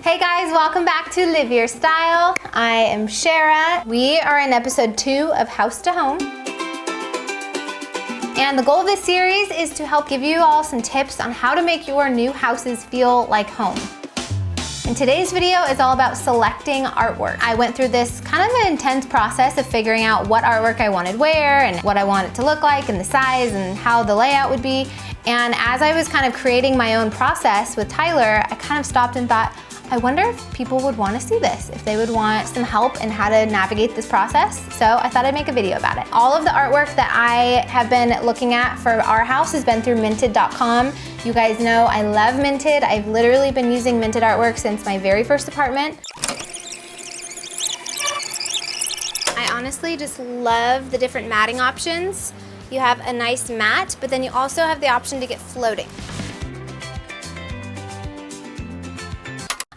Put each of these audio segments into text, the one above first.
Hey guys, welcome back to Live Your Style. I am Sharrah. We are in episode 2 of House to Home. And the goal of this series is to help give you all some tips on how to make your new houses feel like home. And today's video is all about selecting artwork. I went through this kind of an intense process of figuring out what artwork I wanted where and what I want it to look like and the size and how the layout would be. And as I was kind of creating my own process with Tyler, I kind of stopped and thought, I wonder if people would want to see this, if they would want some help in how to navigate this process. So I thought I'd make a video about it. All of the artwork that I have been looking at for our house has been through minted.com. You guys know I love Minted. I've literally been using Minted artwork since my very first apartment. I honestly just love the different matting options. You have a nice mat, but then you also have the option to get floating.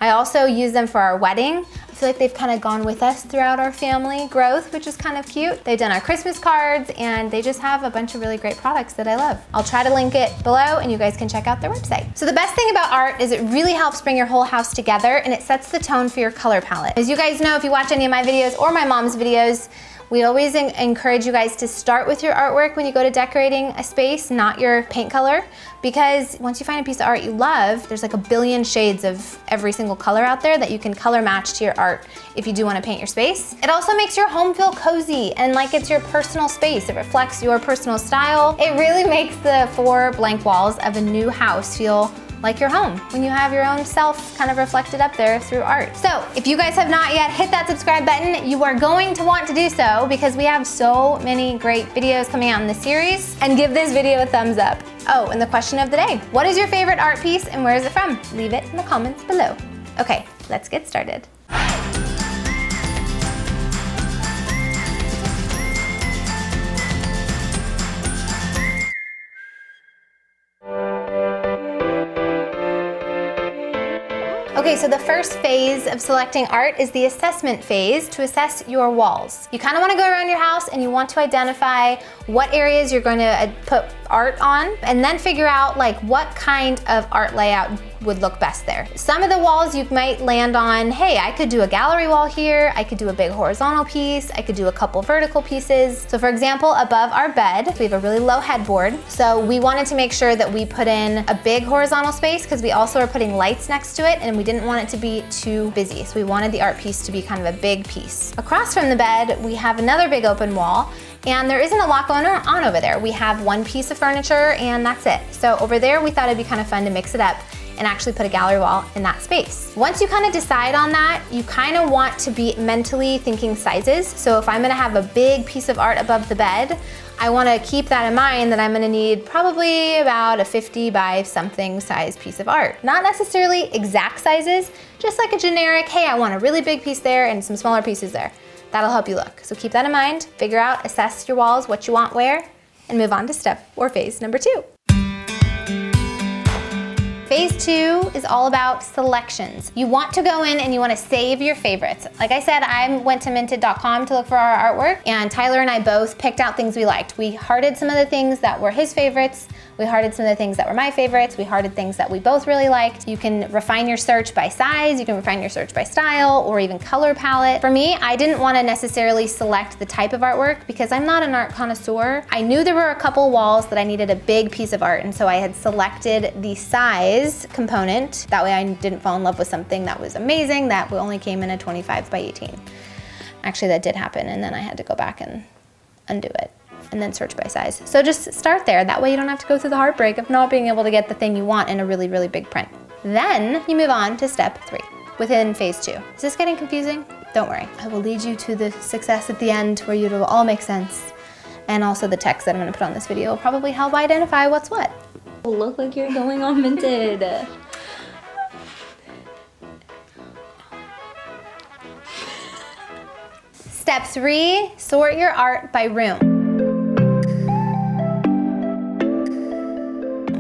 I also use them for our wedding. I feel like they've kind of gone with us throughout our family growth, which is kind of cute. They've done our Christmas cards and they just have a bunch of really great products that I love. I'll try to link it below and you guys can check out their website. So the best thing about art is it really helps bring your whole house together and it sets the tone for your color palette. As you guys know, if you watch any of my videos or my mom's videos, we always encourage you guys to start with your artwork when you go to decorating a space, not your paint color, because once you find a piece of art you love, there's like a billion shades of every single color out there that you can color match to your art if you do want to paint your space. It also makes your home feel cozy and like it's your personal space. It reflects your personal style. It really makes the 4 blank walls of a new house feel like your home when you have your own self kind of reflected up there through art. So if you guys have not yet hit that subscribe button, you are going to want to do so because we have so many great videos coming out in this series. And give this video a thumbs up. Oh, and the question of the day, what is your favorite art piece and where is it from? Leave it in the comments below. Okay, let's get started. Okay, so the first phase of selecting art is the assessment phase to assess your walls. You kind of want to go around your house and you want to identify what areas you're going to put art on and then figure out like what kind of art layout would look best there. Some of the walls you might land on, hey, I could do a gallery wall here, I could do a big horizontal piece, I could do a couple vertical pieces. So for example, above our bed, we have a really low headboard. So we wanted to make sure that we put in a big horizontal space because we also are putting lights next to it and we didn't want it to be too busy. So we wanted the art piece to be kind of a big piece. Across from the bed, we have another big open wall and there isn't a lot going on over there. We have one piece of furniture and that's it. So over there, we thought it'd be kind of fun to mix it up and actually put a gallery wall in that space. Once you kind of decide on that, you kind of want to be mentally thinking sizes. So if I'm gonna have a big piece of art above the bed, I wanna keep that in mind that I'm gonna need probably about a 50 by something size piece of art. Not necessarily exact sizes, just like a generic, hey, I want a really big piece there and some smaller pieces there. That'll help you look. So keep that in mind, figure out, assess your walls, what you want where, and move on to step or phase number 2. Phase 2 is all about selections. You want to go in and you want to save your favorites. Like I said, I went to minted.com to look for our artwork and Tyler and I both picked out things we liked. We hearted some of the things that were his favorites. We hearted some of the things that were my favorites. We hearted things that we both really liked. You can refine your search by size, you can refine your search by style or even color palette. For me, I didn't want to necessarily select the type of artwork because I'm not an art connoisseur. I knew there were a couple walls that I needed a big piece of art and so I had selected the size component. That way I didn't fall in love with something that was amazing that only came in a 25 by 18. Actually, that did happen and then I had to go back and undo it and then search by size. So just start there. That way you don't have to go through the heartbreak of not being able to get the thing you want in a really, really big print. Then you move on to step 3 within phase 2. Is this getting confusing? Don't worry. I will lead you to the success at the end where it'll all make sense. And also the text that I'm gonna put on this video will probably help identify what's what. Look like you're going on Minted. Step 3, sort your art by room.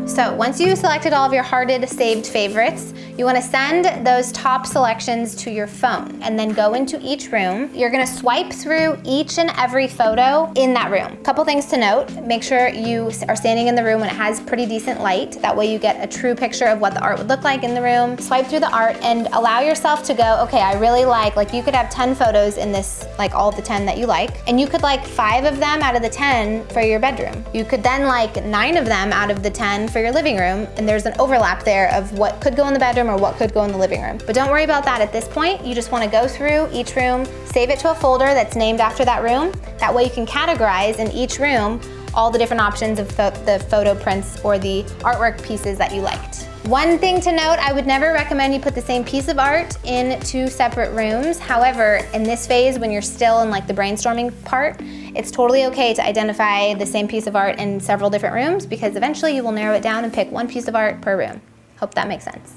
So once you've selected all of your hearted saved favorites, You wanna send those top selections to your phone and then go into each room. You're gonna swipe through each and every photo in that room. Couple things to note, make sure you are standing in the room when it has pretty decent light. That way you get a true picture of what the art would look like in the room. Swipe through the art and allow yourself to go, okay, I really like you could have 10 photos in this, like all of the 10 that you like, and you could like 5 of them out of the 10 for your bedroom. You could then like 9 of them out of the 10 for your living room, and there's an overlap there of what could go in the bedroom or what could go in the living room. But don't worry about that at this point. You just wanna go through each room, save it to a folder that's named after that room. That way you can categorize in each room all the different options of the photo prints or the artwork pieces that you liked. One thing to note, I would never recommend you put the same piece of art in 2 separate rooms. However, in this phase, when you're still in like the brainstorming part, it's totally okay to identify the same piece of art in several different rooms, because eventually you will narrow it down and pick 1 piece of art per room. Hope that makes sense.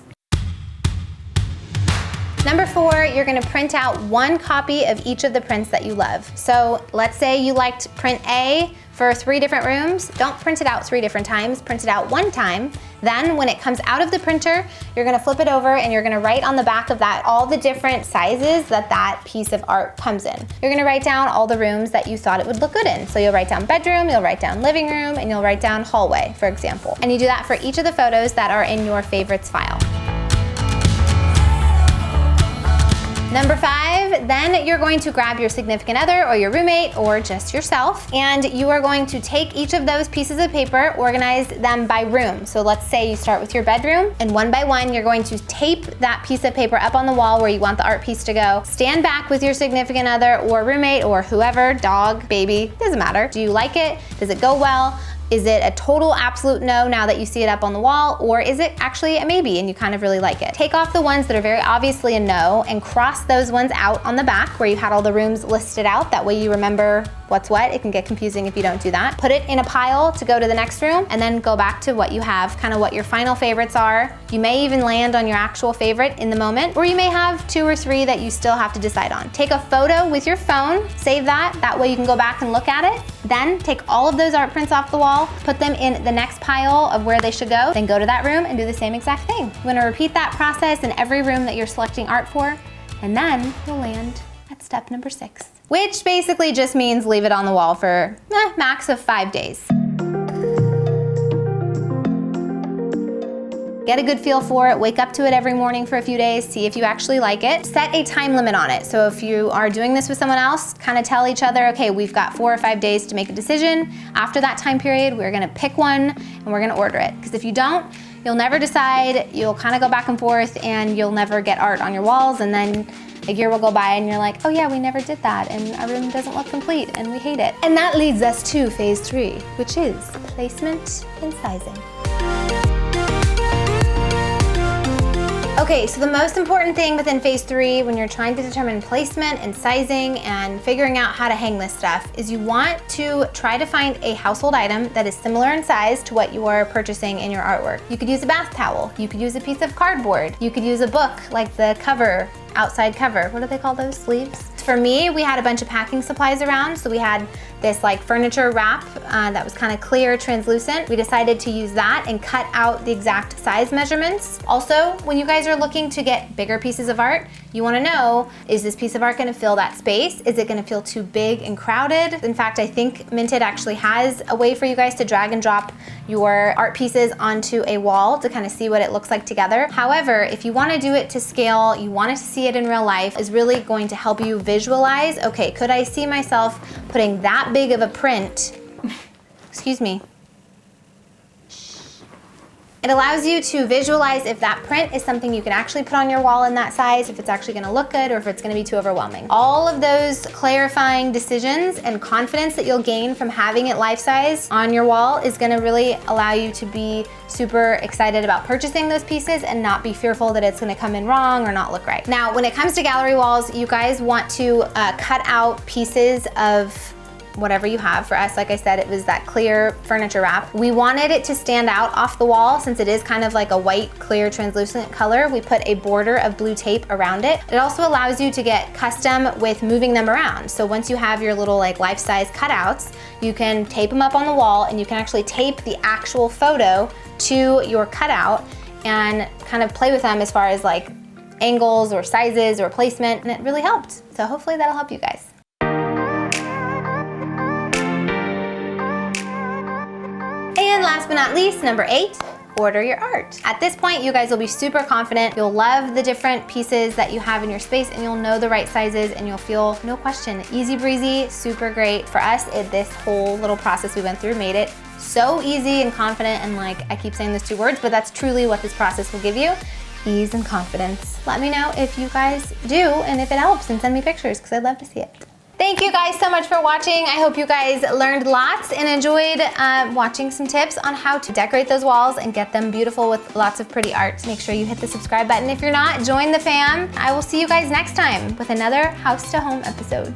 Number 4, you're gonna print out 1 copy of each of the prints that you love. So let's say you liked print A for 3 different rooms. Don't print it out 3 different times, print it out 1 time. Then when it comes out of the printer, you're gonna flip it over and you're gonna write on the back of that all the different sizes that piece of art comes in. You're gonna write down all the rooms that you thought it would look good in. So you'll write down bedroom, you'll write down living room, and you'll write down hallway, for example. And you do that for each of the photos that are in your favorites file. Number 5, then you're going to grab your significant other or your roommate or just yourself, and you are going to take each of those pieces of paper, organize them by room. So let's say you start with your bedroom, and one by one, you're going to tape that piece of paper up on the wall where you want the art piece to go. Stand back with your significant other or roommate or whoever, dog, baby, doesn't matter. Do you like it? Does it go well? Is it a total absolute no now that you see it up on the wall, or is it actually a maybe and you kind of really like it? Take off the ones that are very obviously a no and cross those ones out on the back where you had all the rooms listed out. That way you remember what's what. It can get confusing if you don't do that. Put it in a pile to go to the next room and then go back to what you have, kind of what your final favorites are. You may even land on your actual favorite in the moment, or you may have 2 or 3 that you still have to decide on. Take a photo with your phone, save that. That way you can go back and look at it. Then take all of those art prints off the wall, put them in the next pile of where they should go, then go to that room and do the same exact thing. You wanna repeat that process in every room that you're selecting art for, and then you'll land at step number 6, which basically just means leave it on the wall for max of 5 days. Get a good feel for it, wake up to it every morning for a few days, see if you actually like it. Set a time limit on it. So if you are doing this with someone else, kind of tell each other, okay, we've got 4 or 5 days to make a decision. After that time period, we're gonna pick one and we're gonna order it. Because if you don't, you'll never decide, you'll kind of go back and forth and you'll never get art on your walls, and then a year will go by and you're like, oh yeah, we never did that and our room doesn't look complete and we hate it. And that leads us to phase 3, which is placement and sizing. Okay, so the most important thing within phase 3 when you're trying to determine placement and sizing and figuring out how to hang this stuff is you want to try to find a household item that is similar in size to what you are purchasing in your artwork. You could use a bath towel, you could use a piece of cardboard, you could use a book like the cover, outside cover. What do they call those, sleeves? For me, we had a bunch of packing supplies around, so we had this like furniture wrap that was kind of clear, translucent. We decided to use that and cut out the exact size measurements. Also, when you guys are looking to get bigger pieces of art, you wanna know, is this piece of art gonna fill that space? Is it gonna feel too big and crowded? In fact, I think Minted actually has a way for you guys to drag and drop your art pieces onto a wall to kind of see what it looks like together. However, if you wanna do it to scale, you want to see it in real life, is really going to help you visualize, okay, could I see myself putting that big of a print, excuse me. It allows you to visualize if that print is something you can actually put on your wall in that size, if it's actually gonna look good, or if it's gonna be too overwhelming. All of those clarifying decisions and confidence that you'll gain from having it life size on your wall is gonna really allow you to be super excited about purchasing those pieces and not be fearful that it's gonna come in wrong or not look right. Now, when it comes to gallery walls, you guys want to cut out pieces of whatever you have. For us, like I said, it was that clear furniture wrap. We wanted it to stand out off the wall since it is kind of like a white, clear, translucent color. We put a border of blue tape around it. It also allows you to get custom with moving them around. So once you have your little like life-size cutouts, you can tape them up on the wall and you can actually tape the actual photo to your cutout and kind of play with them as far as like angles or sizes or placement, and it really helped. So hopefully that'll help you guys. And last but not least, number 8, order your art. At this point, you guys will be super confident. You'll love the different pieces that you have in your space, and you'll know the right sizes, and you'll feel, no question, easy breezy, super great. For us, this whole little process we went through made it so easy and confident, and like, I keep saying those 2 words, but that's truly what this process will give you. Ease and confidence. Let me know if you guys do and if it helps, and send me pictures because I'd love to see it. Thank you guys so much for watching. I hope you guys learned lots and enjoyed watching some tips on how to decorate those walls and get them beautiful with lots of pretty art. Make sure you hit the subscribe button if you're not. Join the fam. I will see you guys next time with another House to Home episode.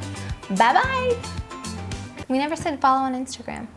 Bye-bye. We never said follow on Instagram.